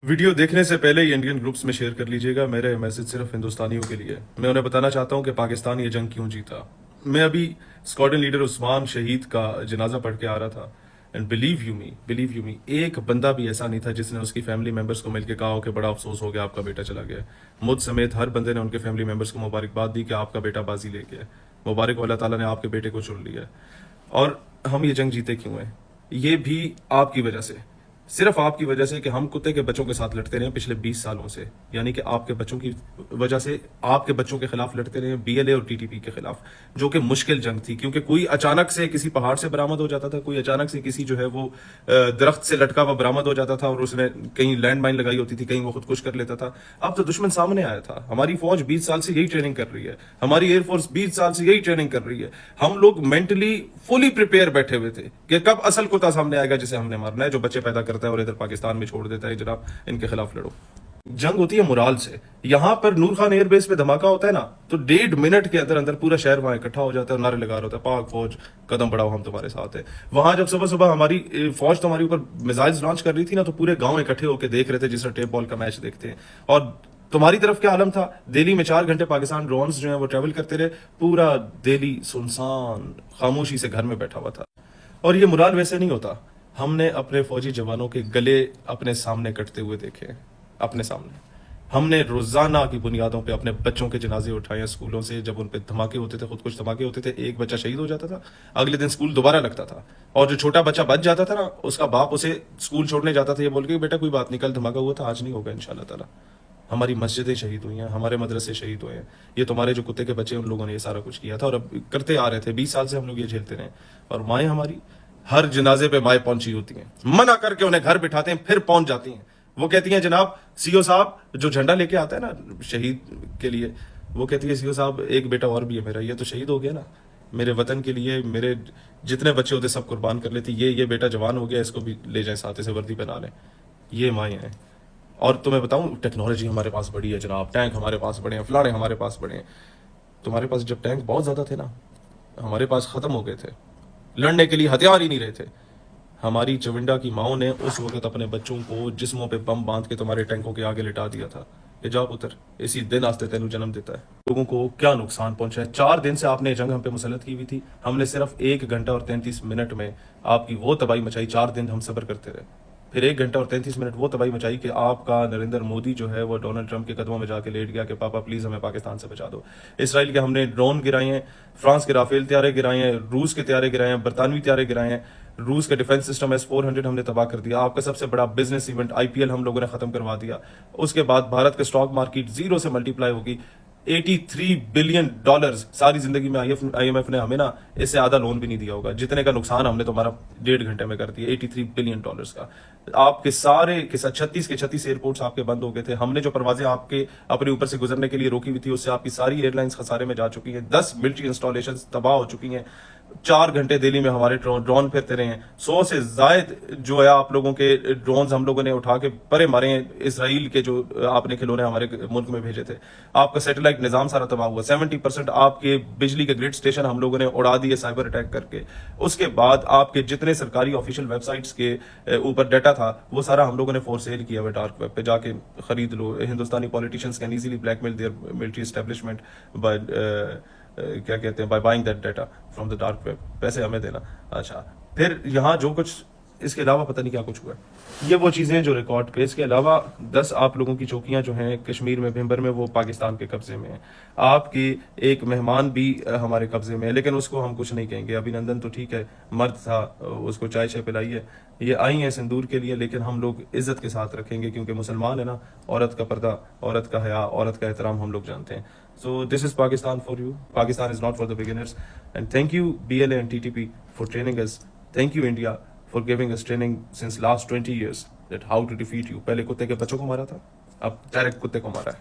Video देखने से पहले ही इंडियन ग्रुप्स में शेयर कर लीजिएगा। मेरा मैसेज सिर्फ हिंदुस्तानियों के लिए है। मैं उन्हें बताना चाहता हूं कि पाकिस्तान ये जंग क्यों जीता। मैं अभी स्क्वाड्रन लीडर उस्मान शहीद का जनाजा पढ़ के आ रहा था एंड बिलीव यू मी एक बंदा भी ऐसा नहीं था जिसने उसकी फैमिली मेंबर्स को मिलकर कहा हो कि बड़ा अफसोस हो गया, आपका बेटा चला गया। मुझ समेत हर बंदे ने उनके फैमिली मेंबर्स को मुबारकबाद दी कि आपका बेटा बाजी ले गया, मुबारक हो, अल्लाह ताला ने आपके बेटे को चुन लिया। और हम ये जंग जीते क्यों हैं? ये भी आपकी वजह से, सिर्फ आपकी वजह से कि हम कुत्ते के बच्चों के साथ लड़ते रहे पिछले 20 सालों से। यानी कि आपके बच्चों की वजह से आपके बच्चों के खिलाफ लड़ते रहे, बीएलए और टीटीपी के खिलाफ, जो कि मुश्किल जंग थी क्योंकि कोई अचानक से किसी पहाड़ से बरामद हो जाता था, कोई अचानक से किसी जो है वो दरख्त से लटका हुआ बरामद हो जाता था और उसने कहीं लैंड माइन लगाई होती थी, कहीं वो खुदकुश कर लेता था। अब तो दुश्मन सामने आया था। हमारी फौज 20 साल से यही ट्रेनिंग कर रही है, हमारी एयरफोर्स 20 साल से यही ट्रेनिंग कर रही है। हम लोग मेंटली फुली प्रिपेयर बैठे हुए थे कि कब असल कुत्ता सामने आएगा जिसे हमने मारना है, जो बच्चे पैदा करता है और इधर पाकिस्तान में छोड़ देता है। जनाब, इनके खिलाफ लड़ो। जंग होती है मोराल से। यहां पर नूर खान एयरबेस पे धमाका होता है ना, तो 1.5 मिनट के अंदर अंदर पूरा शहर वहां इकट्ठा हो जाता है और नारे लगा रहा होता है, पाक फौज कदम बढ़ाओ, हम तुम्हारे साथ है। वहां जब सुबह सुबह हमारी फौज तुम्हारे ऊपर मिसाइल्स लॉन्च कर रही थी ना, तो पूरे गांव इकट्ठे होकर देख रहे थे, जिस तरह टेप बॉल का मैच देखते हैं। और तुम्हारी तरफ क्या आलम था? दिल्ली में 4 घंटे पाकिस्तान ड्रोन्स जो है वो ट्रेवल करते रहे, पूरा दिल्ली सुनसान खामोशी से घर में बैठा हुआ था। और ये मुराल वैसे नहीं होता। हमने अपने फौजी जवानों के गले अपने सामने कटते हुए देखे, अपने सामने। हमने रोजाना की बुनियादों पे अपने बच्चों के जनाजे उठाए स्कूलों से। जब उन पे धमाके होते थे, खुद कुछ धमाके होते थे, एक बच्चा शहीद हो जाता था, अगले दिन स्कूल दोबारा लगता था। और जो छोटा बच्चा बच जाता था ना, उसका बाप उसे स्कूल छोड़ने जाता था ये बोल के, बेटा कोई बात नहीं, कल धमाका हुआ था, आज नहीं होगा इंशाल्लाह ताला। हमारी मस्जिदें शहीद हुई हैं, हमारे मदरसे शहीद हुए हैं। ये तुम्हारे जो कुत्ते के बच्चे, उन लोगों ने ये सारा कुछ किया था और अब करते आ रहे थे। 20 साल से हम लोग ये झेलते रहे। और माएँ हमारी, हर जनाजे पे माएँ पहुंची होती हैं, मना करके उन्हें घर बिठाते हैं, फिर पहुंच जाती हैं। वो कहती हैं, जनाब सीओ साहब जो झंडा लेके आता है ना शहीद के लिए, वो कहती है, सीओ साहब एक बेटा और भी है मेरा, ये तो शहीद हो गया ना, मेरे वतन के लिए मेरे जितने बच्चे होते सब कुर्बान कर लेती, ये बेटा जवान हो गया, इसको भी ले जाए साथ, से वर्दी पहना लें। ये माएँ हैं। और तुम्हें बताऊं, टेक्नोलॉजी हमारे पास बड़ी है जनाब, टैंक हमारे पास बड़े हैं, फलाने हमारे पास बड़े हैं। तुम्हारे पास जब टैंक बहुत ज्यादा थे ना, हमारे पास खत्म हो गए थे, लड़ने के लिए हथियार ही नहीं रहे थे। हमारी चविंडा की माओ ने उस वक्त अपने बच्चों को जिस्मों पे बम बांध के तुम्हारे टैंकों के आगे लिटा दिया था, ये जा पुत्र, इसी दिन आस्ते तेनू जन्म देता है। लोगों को क्या नुकसान पहुंचा है। 4 दिन से आपने जंग हम पे मुसलत की हुई थी, हमने सिर्फ 1 घंटा और 33 मिनट में आपकी वो तबाही मचाई। 4 दिन हम सब्र करते रहे, फिर 1 घंटा और 33 मिनट वो तबाही मचाई कि आपका नरेंद्र मोदी जो है वो डोनाल्ड ट्रंप के कदमों में जाके लेट गया कि पापा प्लीज हमें पाकिस्तान से बचा दो। इसराइल के हमने ड्रोन गिराए हैं, फ्रांस के राफेल त्यारे गिराए हैं, रूस के त्यारे गिराए हैं, बरतानवी त्यारे गिराए हैं, रूस का डिफेंस सिस्टम S-400 हमने तबाह कर दिया। आपका सबसे बड़ा बिजनेस इवेंट IPL हम लोगों ने खत्म करवा दिया। उसके बाद भारत का स्टॉक मार्केट 0 से मल्टीप्लाई होगी। $83 बिलियन सारी जिंदगी में IMF ने हमें ना इससे आधा लोन भी नहीं दिया होगा, जितने का नुकसान हमने तुम्हारा 1.5 घंटे में कर दिया। $83 बिलियन का। आपके सारे के साथ 36 एयरपोर्ट्स आपके बंद हो गए थे। हमने जो परवाजें आपके अपने ऊपर से गुजरने के लिए रोकी हुई थी, उससे आपकी सारी एयरलाइंस खसारे में जा चुकी हैं। 10 मिलिट्री इंस्टॉलेशन तबाह हो चुकी हैं। 4 घंटे दिल्ली में हमारे ड्रोन फिरते रहे हैं। 100 से जायद जो है आप लोगों के ड्रोन हम लोगों ने उठा के परे मारे हैं। इसराइल के जो आपने खिलौने हमारे मुल्क में भेजे थे। आपका सैटेलाइट निजाम सारा तबाह हुआ। 70% आपके बिजली के ग्रिड स्टेशन हम लोगों ने उड़ा दिए साइबर अटैक करके। उसके बाद आपके जितने सरकारी ऑफिशियल वेबसाइट्स के ऊपर डाटा था, वो सारा हम लोगों ने फॉर सेल किया हुआ डार्क वेब पे, जाके खरीद लो। Hindustani politicians can easily blackmail their military establishment by क्या कहते हैं, by buying that data from the dark web. पैसे हमें देना। अच्छा, फिर यहाँ जो कुछ इसके अलावा पता नहीं क्या कुछ हुआ है। ये वो चीजें जो रिकॉर्ड पे, इसके अलावा 10 आप लोगों की चौकियां जो हैं कश्मीर में, भिंबर में, वो पाकिस्तान के कब्जे में है। आपकी एक मेहमान भी हमारे कब्जे में है, लेकिन उसको हम कुछ नहीं कहेंगे। अभिनंदन तो ठीक है, मर्द था, उसको चाय शाय पिलाई है, ये आई है सिंदूर के लिए, लेकिन हम लोग इज्जत के साथ रखेंगे क्योंकि मुसलमान है ना। औरत का पर्दा, औरत का हया, औरत का एहतराम हम लोग जानते हैं। So this is Pakistan for you. Pakistan is not for the beginners. And thank you BLA and TTP for training us. Thank you India for giving us training since last 20 years that how to defeat you. पहले कुत्ते के बच्चों को मारा था, अब direct कुत्ते को मारा है।